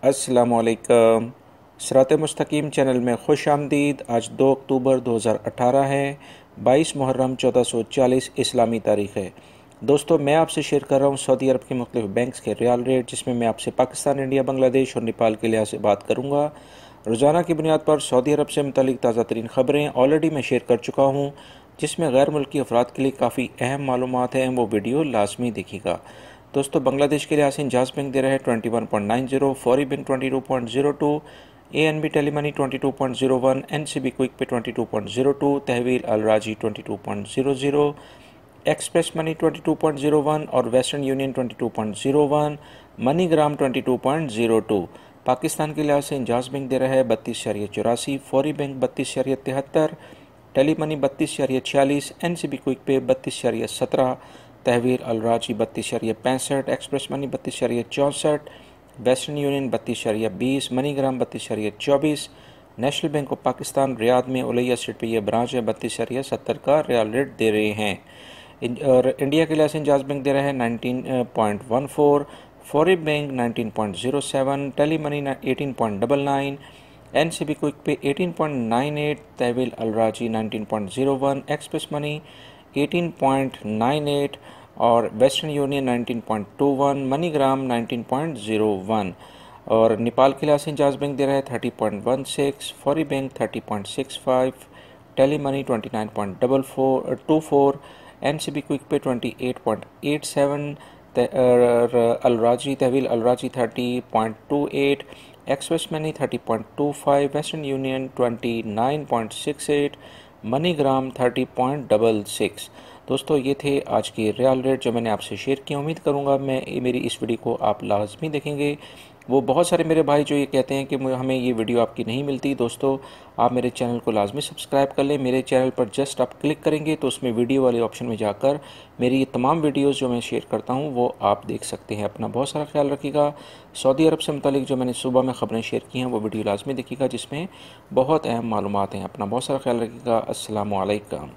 अस्सलामुअलैकुम। सिरात मुस्तकीम चैनल में खुश आमदीद। आज 2 अक्टूबर 2018 है। 22 मुहर्रम 1440 इस्लामी तारीख़ है। दोस्तों, मैं आपसे शेयर कर रहा हूँ सऊदी अरब के मुख्तलिफ बैंक्स के रियाल रेट, जिसमें मैं आपसे पाकिस्तान, इंडिया, बांग्लादेश और नेपाल के लिहाज से बात करूँगा। रोज़ाना की बुनियाद पर सऊदी अरब से मुतल्लिक ताज़ा तरीन ख़बरें ऑलरेडी मैं शेयर कर चुका हूँ, जिसमें गैर मुल्की अफराद के लिए काफ़ी अहम मालूमात हैं। वो वीडियो लाजमी देखिएगा। दोस्तों, बांग्लादेश के लिहाज से इंजाज बैंक दे रहे हैं 21.90, फौरी bank 22.02, ANB Telemoney 22.01, NCB quick पे 22.02, तहवील अल राजी 22.00, एक्सप्रेस मनी 22.01 और वेस्टर्न यूनियन 22.01, मनीग्राम 22.02। पाकिस्तान के लिहाज से इंजाज बैंक दे रहा है 32.84, फौरी बैंक 32.73, टेलीमनी 32.46, NCB क्विक पे 32.17, तहवीर अल राजी 32.65, express money 32.64, western union 32.20, MoneyGram 32.24। National bank of Pakistan Riyadh में उलैया स्ट्रीट पे ये ब्रांच है, 32.70 का रियाल रेट दे रहे हैं। और इंडिया के लिहाज से इंजाज बैंक दे रहे हैं 19.14, फौरी bank 19.07, tele money 18.99, NCB quick pay 18.98, तहवील अल राजी 19.01, एक्सप्रेस मनी 18.98 और वेस्टर्न यूनियन 19.21, मनीग्राम 19.01। और नेपाल के लिहाज से इंजाज बैंक दे रहा है 30.16, फौरी bank 30.65, Tele Money 29.24, NCB quick Pay 28.87, अल राजी तहवील अल राजी 30.28, Express Money 30.25, Western Union 29.68, MoneyGram 30.66। दोस्तों, ये थे आज के रियाल रेट जो मैंने आपसे शेयर किया। उम्मीद करूँगा मेरी इस वीडियो को आप लाजमी देखेंगे। वो बहुत सारे मेरे भाई जो ये कहते हैं कि हमें ये वीडियो आपकी नहीं मिलती। दोस्तों, आप मेरे चैनल को लाजमी सब्सक्राइब कर लें। मेरे चैनल पर जस्ट आप क्लिक करेंगे तो उसमें वीडियो वाले ऑप्शन में जाकर मेरी ये तमाम वीडियोज़ जो मैं शेयर करता हूँ वो आप देख सकते हैं। अपना बहुत सारा ख्याल रखिएगा। सऊदी अरब से मुतालिक जो मैंने सुबह में ख़बरें शेयर की हैं वो वीडियो लाजमी देखिएगा, जिसमें बहुत अहम मालूमात हैं। अपना बहुत सारा ख्याल रखिएगा। अस्सलामु अलैकुम।